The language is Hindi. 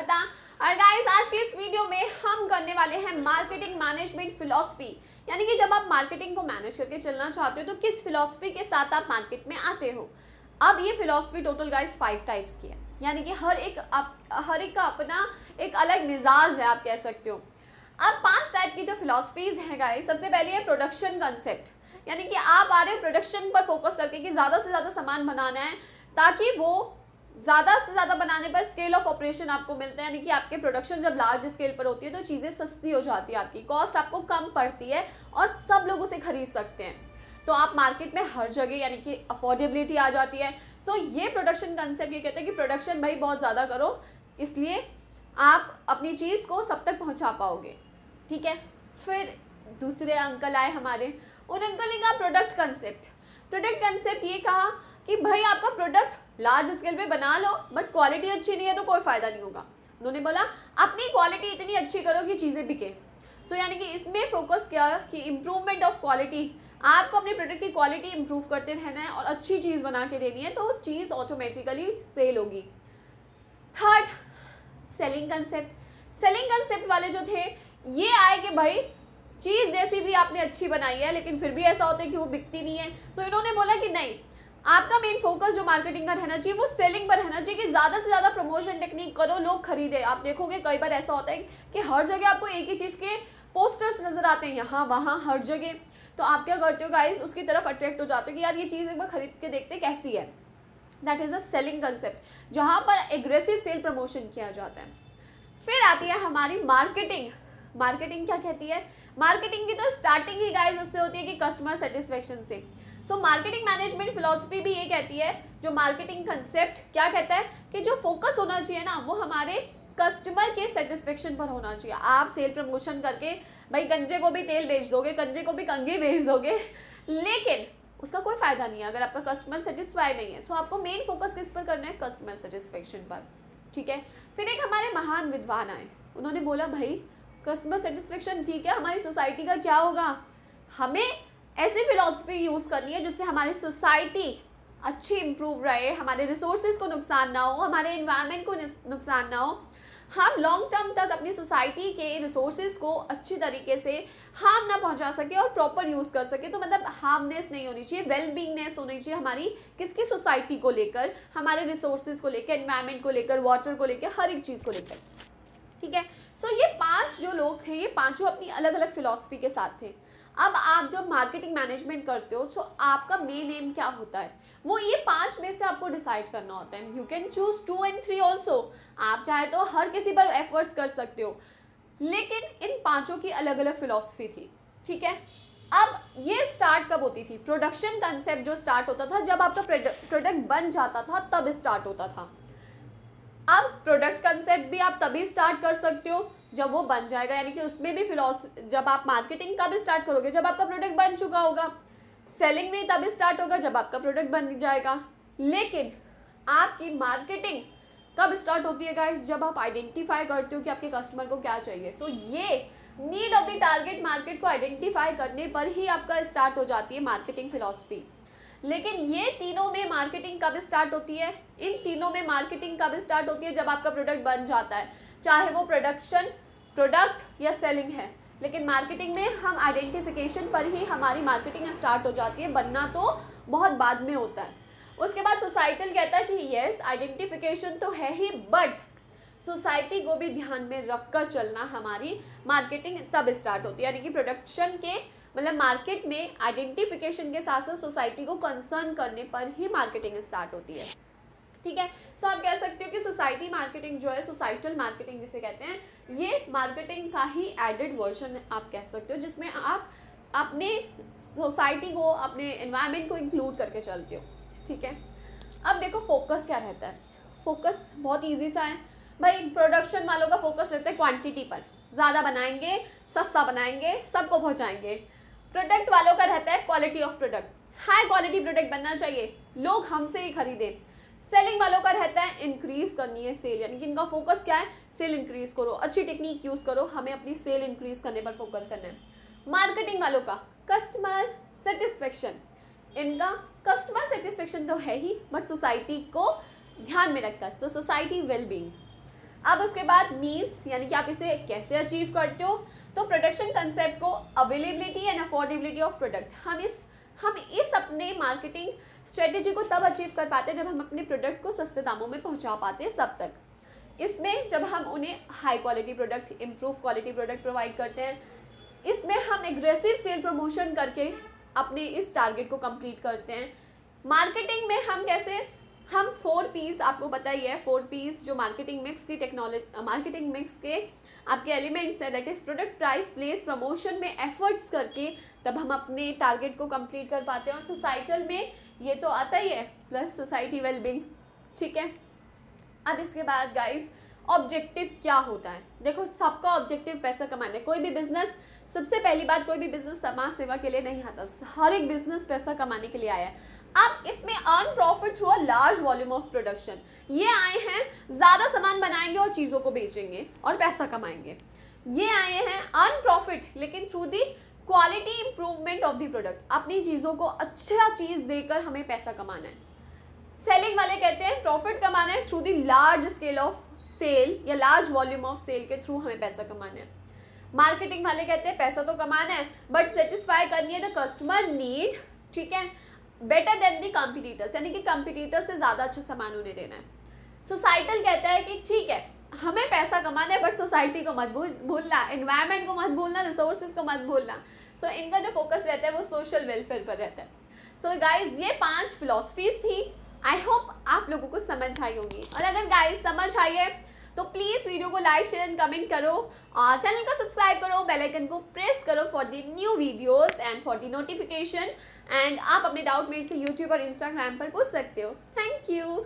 पता। और गाइस आज की इस वीडियो में हम करने वाले हैं मार्केटिंग मैनेजमेंट फिलॉसफी, यानी कि जब आप मार्केटिंग को मैनेज करके चलना चाहते हो तो किस फिलॉसफी के साथ आप मार्केट में आते हो। अब ये फिलॉसफी टोटल गाइस 5 टाइप्स की है, यानी कि हर एक का अपना एक अलग मिजाज है, आप कह सकते हो। अब 5 टाइप की जो फिलॉसफीज है गाइस, सबसे पहले है प्रोडक्शन कंसेप्ट, यानी कि आप आ रहे हो प्रोडक्शन पर फोकस करके कि ज़्यादा से ज़्यादा सामान बनाना है ताकि वो ज़्यादा से ज़्यादा बनाने पर स्केल ऑफ ऑपरेशन आपको मिलता है, यानी कि आपके प्रोडक्शन जब लार्ज स्केल पर होती है तो चीज़ें सस्ती हो जाती है, आपकी कॉस्ट आपको कम पड़ती है और सब लोग उसे खरीद सकते हैं। तो आप मार्केट में हर जगह यानी कि अफोर्डेबिलिटी आ जाती है। सो ये प्रोडक्शन कंसेप्ट ये कहते हैं कि प्रोडक्शन भाई बहुत ज़्यादा करो, इसलिए आप अपनी चीज़ को सब तक पहुँचा पाओगे। ठीक है, फिर दूसरे अंकल आए हमारे, उन अंकल ने कहा प्रोडक्ट कंसेप्ट। प्रोडक्ट कंसेप्ट ये कहा कि भाई आपका प्रोडक्ट लार्ज स्केल पे बना लो बट क्वालिटी अच्छी नहीं है तो कोई फ़ायदा नहीं होगा। उन्होंने बोला अपनी क्वालिटी इतनी अच्छी करो कि चीज़ें बिके। सो यानी कि इसमें फोकस किया कि इम्प्रूवमेंट ऑफ क्वालिटी, आपको अपने प्रोडक्ट की क्वालिटी इंप्रूव करते रहना है और अच्छी चीज़ बना के देनी है तो चीज़ ऑटोमेटिकली सेल होगी। Third, selling concept. Selling concept वाले जो थे ये आए कि भाई चीज़ जैसी भी आपने अच्छी बनाई है लेकिन फिर भी ऐसा होता है कि वो बिकती नहीं है, तो इन्होंने बोला कि नहीं, आपका मेन फोकस जो मार्केटिंग का रहना चाहिए वो सेलिंग पर रहना चाहिए कि ज़्यादा से ज़्यादा प्रमोशन टेक्निक करो, लोग खरीदे। आप देखोगे कई बार ऐसा होता है कि हर जगह आपको एक ही चीज़ के पोस्टर्स नज़र आते हैं, यहाँ वहाँ हर जगह, तो आप क्या करते हो गाइस, उसकी तरफ अट्रैक्ट हो जाते हो कि यार ये चीज़ एक बार खरीद के देखते कैसी है। That is a selling concept, जहाँ पर एग्रेसिव सेल प्रमोशन किया जाता है। फिर आती है हमारी मार्केटिंग। मार्केटिंग क्या कहती है? मार्केटिंग की तो स्टार्टिंग ही गाइस उससे होती है कि कस्टमर सेटिस्फेक्शन से। सो मार्केटिंग मैनेजमेंट फिलॉसफी भी ये कहती है, जो मार्केटिंग कंसेप्ट क्या कहता है कि जो फोकस होना चाहिए ना वो हमारे कस्टमर के सेटिस्फेक्शन पर होना चाहिए। आप सेल प्रमोशन करके भाई गंजे को भी तेल बेच दोगे, गंजे को भी कंघी बेच दोगे, लेकिन उसका कोई फायदा नहीं है अगर आपका कस्टमर सेटिस्फाई नहीं है। सो आपको मेन फोकस किस पर करना है? कस्टमर सेटिस्फेक्शन पर। ठीक है, फिर एक हमारे महान विद्वान आए, उन्होंने बोला भाई कस्टमर सेटिस्फेक्शन ठीक है, हमारी सोसाइटी का क्या होगा? हमें ऐसी फिलॉसफी यूज़ करनी है जिससे हमारी सोसाइटी अच्छी इंप्रूव रहे, हमारे रिसोर्सेज को नुकसान ना हो, हमारे एनवायरनमेंट को नुकसान ना हो, हम लॉन्ग टर्म तक अपनी सोसाइटी के रिसोर्सेज को अच्छी तरीके से हार्म ना पहुंचा सके और प्रॉपर यूज़ कर सके। तो मतलब हार्मनेस नहीं होनी चाहिए, वेल बींगनेस होनी चाहिए हमारी किसकी सोसाइटी को लेकर, हमारे रिसोर्सेज को लेकर, एनवायरनमेंट को लेकर, वाटर को लेकर, हर एक चीज़ को लेकर। ठीक है, सो ये 5 जो लोग थे ये पांचों अपनी अलग अलग फिलॉसफी के साथ थे। अब आप जब मार्केटिंग मैनेजमेंट करते हो तो आपका मेन एम क्या होता है, वो ये 5 में से आपको डिसाइड करना होता है। You can choose 2 and 3 also, आप चाहे तो हर किसी पर एफर्ट्स कर सकते हो, लेकिन इन पांचों की अलग अलग फिलॉसफी थी। ठीक है, अब ये स्टार्ट कब होती थी? प्रोडक्शन कंसेप्ट जो स्टार्ट होता था जब आपका प्रोडक्ट बन जाता था तब स्टार्ट होता था। अब प्रोडक्ट कंसेप्ट भी आप तभी स्टार्ट कर सकते हो जब वो बन जाएगा, यानी कि उसमें भी जब आप मार्केटिंग कब स्टार्ट करोगे? जब आपका प्रोडक्ट बन चुका होगा। सेलिंग में तब स्टार्ट होगा जब आपका प्रोडक्ट बन जाएगा। लेकिन आपकी मार्केटिंग कब स्टार्ट होती है गाइस? जब आप आइडेंटिफाई करते हो कि आपके कस्टमर को क्या चाहिए। सो ये need of the target market को आइडेंटिफाई करने पर ही आपका स्टार्ट हो जाती है मार्केटिंग फिलॉसफी। लेकिन ये तीनों में मार्केटिंग कब स्टार्ट होती है? इन तीनों में मार्केटिंग कब स्टार्ट होती है? जब आपका प्रोडक्ट बन जाता है, चाहे वो प्रोडक्ट या सेलिंग है। लेकिन मार्केटिंग में हम आइडेंटिफिकेशन पर ही हमारी मार्केटिंग स्टार्ट हो जाती है, बनना तो बहुत बाद में होता है। उसके बाद सोसाइटल कहता है कि यस आइडेंटिफिकेशन तो है ही, बट सोसाइटी को भी ध्यान में रखकर चलना हमारी मार्केटिंग तब स्टार्ट होती है, यानी कि प्रोडक्शन के मतलब मार्केट में आइडेंटिफिकेशन के साथ साथ सोसाइटी को कंसर्न करने पर ही मार्केटिंग स्टार्ट होती है। ठीक है, सो आप कह सकते हो कि सोसाइटी मार्केटिंग जो है, सोसाइटल मार्केटिंग जिसे कहते हैं, ये मार्केटिंग का ही एडेड वर्जन आप कह सकते हो, जिसमें आप अपने सोसाइटी को, अपने एनवायरनमेंट को इंक्लूड करके चलते हो। ठीक है, अब देखो फोकस क्या रहता है। फोकस बहुत ईजी सा है भाई, प्रोडक्शन वालों का फोकस रहता है क्वांटिटी पर, ज़्यादा बनाएंगे, सस्ता बनाएंगे, सबको पहुँचाएंगे। प्रोडक्ट वालों का रहता है quality of product, high quality product बनना चाहिए, लोग हमसे ही खरीदें। सेलिंग वालों का रहता है इंक्रीज करनी है सेल, यानी कि इनका फोकस क्या है? सेल इंक्रीज करो, अच्छी टेक्निक यूज़ करो, हमें अपनी सेल इंक्रीज करने पर फोकस करना है। मार्केटिंग वालों का कस्टमर सेटिस्फेक्शन, इनका कस्टमर सेटिस्फेक्शन तो है ही बट सोसाइटी को ध्यान में रखकर, तो सोसाइटी वेलबींग। अब उसके बाद मीन्स यानी कि आप इसे कैसे अचीव करते हो, तो प्रोडक्शन कंसेप्ट को availability and affordability of product, हम इस अपने मार्केटिंग स्ट्रेटेजी को तब अचीव कर पाते हैं जब हम अपने प्रोडक्ट को सस्ते दामों में पहुंचा पाते हैं सब तक। इसमें जब हम उन्हें high quality product, improve quality product provide करते हैं, इसमें हम एग्रेसिव सेल प्रमोशन करके अपने इस टारगेट को कंप्लीट करते हैं। मार्केटिंग में हम कैसे, हम 4 P's, आपको पता ही है 4 P's जो मार्केटिंग मिक्स की टेक्नोलॉजी, मार्केटिंग मिक्स के आपके एलिमेंट्स है, that is product, price, place, promotion में एफर्ट्स करके तब हम अपने टारगेट को कंप्लीट कर पाते हैं। और सोसाइटल में ये तो आता ही है, प्लस सोसाइटी वेलबींग, ठीक है। अब इसके बाद गाइस ऑब्जेक्टिव क्या होता है, देखो सबका ऑब्जेक्टिव पैसा कमाना है। कोई भी बिजनेस, सबसे पहली बात, कोई भी बिजनेस समाज सेवा के लिए नहीं आता, हर एक बिजनेस पैसा कमाने के लिए आया है। अब इसमें earn profit through a large volume of production, ये आए हैं ज़्यादा सामान बनाएंगे और चीज़ों को बेचेंगे और पैसा कमाएंगे। ये आए हैं अर्न प्रॉफिट लेकिन through the quality improvement of the product, अपनी चीज़ों को अच्छा चीज़ देकर हमें पैसा कमाना है। सेलिंग वाले कहते हैं प्रॉफिट कमाना है through the large scale of sale या लार्ज वॉल्यूम ऑफ सेल के थ्रू हमें पैसा कमाना है। मार्केटिंग वाले कहते हैं पैसा तो कमाना है बट सेटिस्फाई करनी है द कस्टमर नीड, ठीक है, बेटर देन दी कॉम्पिटिटर्स, यानी कि कॉम्पिटिटर से ज़्यादा अच्छा सामान उन्हें देना है। सोसाइटल कहता है कि ठीक है हमें पैसा कमाना है बट सोसाइटी को मत भूलना, एनवायरनमेंट को मत भूलना, रिसोर्सेज को मत भूलना। सो इनका जो फोकस रहता है वो सोशल वेलफेयर पर रहता है। सो गाइज ये 5 फिलॉसफीज थी, आई होप आप लोगों को समझ आई होगी। और अगर गाइज समझ आई है तो प्लीज़ वीडियो को लाइक, शेयर एंड कमेंट करो और चैनल को सब्सक्राइब करो, बेल आइकन को प्रेस करो for the new videos and for the notification. And आप अपने डाउट मेरे से यूट्यूब और इंस्टाग्राम पर पूछ सकते हो। Thank you.